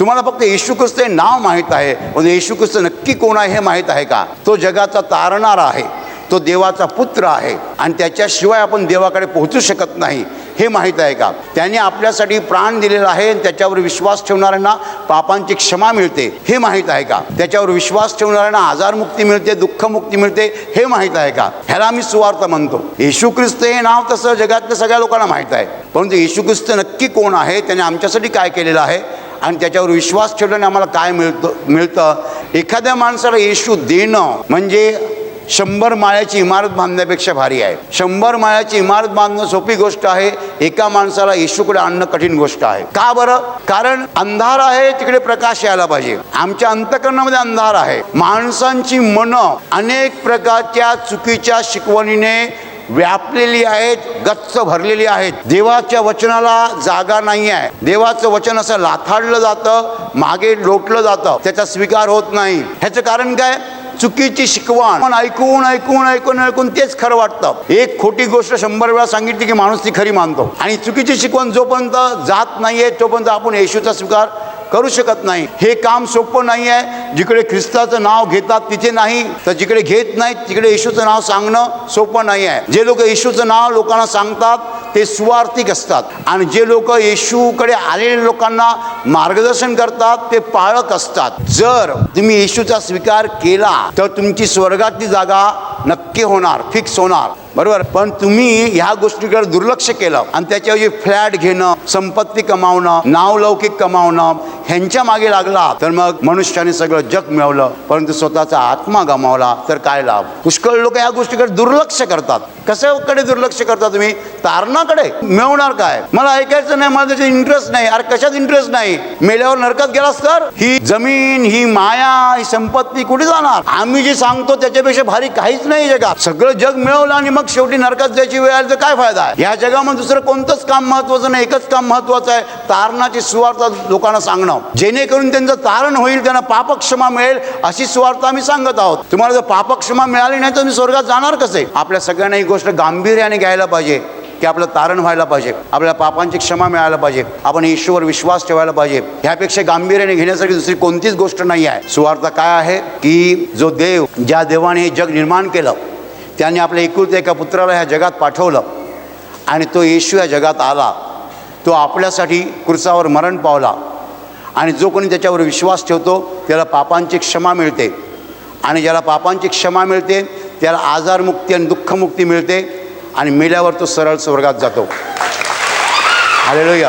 तुम्हाला फक्त येशू ख्रिस्त हे नाव माहीत आहे, पण येशू ख्रिस्त नक्की कोण आहे हे माहीत आहे का? तो जगाचा तारणारा आहे, तो देवाचा पुत्र आहे आणि त्याच्याशिवाय आपण देवाकडे पोहोचू शकत नाही हे माहीत आहे का? त्याने आपल्यासाठी प्राण दिलेला आहे आणि त्याच्यावर विश्वास ठेवणाऱ्यांना पापांची क्षमा मिळते हे माहीत आहे का? त्याच्यावर विश्वास ठेवणाऱ्यांना आजारमुक्ती मिळते, दुःखमुक्ती मिळते हे माहीत आहे का? ह्याला आम्ही सुवार्थ म्हणतो. येशू ख्रिस्त हे नाव तसं जगातल्या सगळ्या लोकांना माहीत आहे, परंतु येशू ख्रिस्त नक्की कोण आहे, त्याने आमच्यासाठी काय केलेलं आहे आणि त्याच्यावर विश्वास ठेवल्याने आम्हाला काय मिळतं. एखाद्या माणसाला येशू देणं म्हणजे 100 माळ्याची इमारत बांधण्यापेक्षा भारी आहे. 100 माळ्याची इमारत बांधणं सोपी गोष्ट आहे, एका माणसाला येशूकडे आणणं कठीण गोष्ट आहे. का बरं? कारण अंधार आहे, तिकडे प्रकाश यायला पाहिजे. आमच्या अंतःकरणामध्ये अंधार आहे. माणसांची मनं अनेक प्रकारच्या चुकीच्या शिकवणीने व्यापलेली आहेत, गच्च भरलेली आहेत. देवाच्या वचनाला जागा नाही आहे. देवाचं वचन असं लाथाडलं जातं, मागे लोटलं जातं, त्याचा स्वीकार होत नाही. ह्याचं कारण काय? चुकीची शिकवण ऐकून ऐकून ऐकून ऐकून तेच खरं वाटतं. एक खोटी गोष्ट 100 वेळा सांगितली की माणूस ती खरी मानतो. आणि चुकीची शिकवण जोपर्यंत जात नाहीये तोपर्यंत आपण येशूचा स्वीकार करू शकत नाही. हे काम सोपं नाही आहे. जिकडे ख्रिस्ताचं नाव घेतात तिथे नाही, तर जिकडे घेत नाहीत तिकडे येशूचं नाव सांगणं सोपं नाही आहे. जे लोक येशूचं नाव लोकांना सांगतात ते सुवार्थिक असतात आणि जे लोक येशूकडे आलेल्या लोकांना मार्गदर्शन करतात ते पाळक असतात. जर तुम्ही येशूचा स्वीकार केला तर तुमची स्वर्गातली जागा नक्की होणार, फिक्स होणार, बरोबर. पण तुम्ही ह्या गोष्टीकडे दुर्लक्ष केलं आणि त्याच्याऐवजी फ्लॅट घेणं, संपत्ती कमावणं, नावलौकिक कमावणं ह्यांच्या मागे लागला तर मग मनुष्याने सगळं जग मिळवलं परंतु स्वतःचा आत्मा गमावला तर काय लाभ? पुष्कळ लोक या गोष्टीकडे दुर्लक्ष करतात. कशाकडे दुर्लक्ष करता तुम्ही? तारणाकडे. मिळवणार काय? मला ऐकायचं नाही, मला त्याच्यात इंटरेस्ट नाही. अरे कशात इंटरेस्ट नाही? मेल्यावर नरकात गेलास तर ही जमीन, ही माया, ही संपत्ती कुठे जाणार? आम्ही जे सांगतो त्याच्यापेक्षा भारी काहीच नाही जगात. सगळं जग मिळवलं आणि मग शेवटी नरकात जायची वेळ आली तर काय फायदा आहे? या जगामध्ये दुसरं कोणतंच काम महत्वाचं नाही, एकच काम महत्वाचं आहे, तारणाची सुवार्थ लोकांना सांगणं, जेणेकरून त्यांचं तारण होईल, त्यांना पापक्षमा मिळेल अशी सुवार्थ आम्ही सांगत आहोत. तुम्हाला जर पापक्षमा मिळाली नाही तर तुम्ही स्वर्गात जाणार कसे? आपल्या सगळ्यांना ही गोष्ट गांभीर्याने घ्यायला पाहिजे की आपलं तारण व्हायला पाहिजे, आपल्याला पापांची क्षमा मिळायला पाहिजे, आपण येशूवर विश्वास ठेवायला पाहिजे. ह्यापेक्षा गांभीर्याने घेण्यासाठी दुसरी कोणतीच गोष्ट नाही आहे. सुवार्थ काय आहे की जो देव, ज्या देवाने हे जग निर्माण केलं त्याने आपल्या एकुलत्या एका पुत्राला ह्या जगात पाठवलं आणि तो येशू या जगात आला. तो आपल्यासाठी क्रूसावर मरण पावला आणि जो कोणी त्याच्यावर विश्वास ठेवतो त्याला पापांची क्षमा मिळते आणि ज्याला पापांची क्षमा मिळते त्याला आजारमुक्ती आणि दुःखमुक्ती मिळते आणि मेल्यावर तो सरळ स्वर्गात जातो. हालेलुया.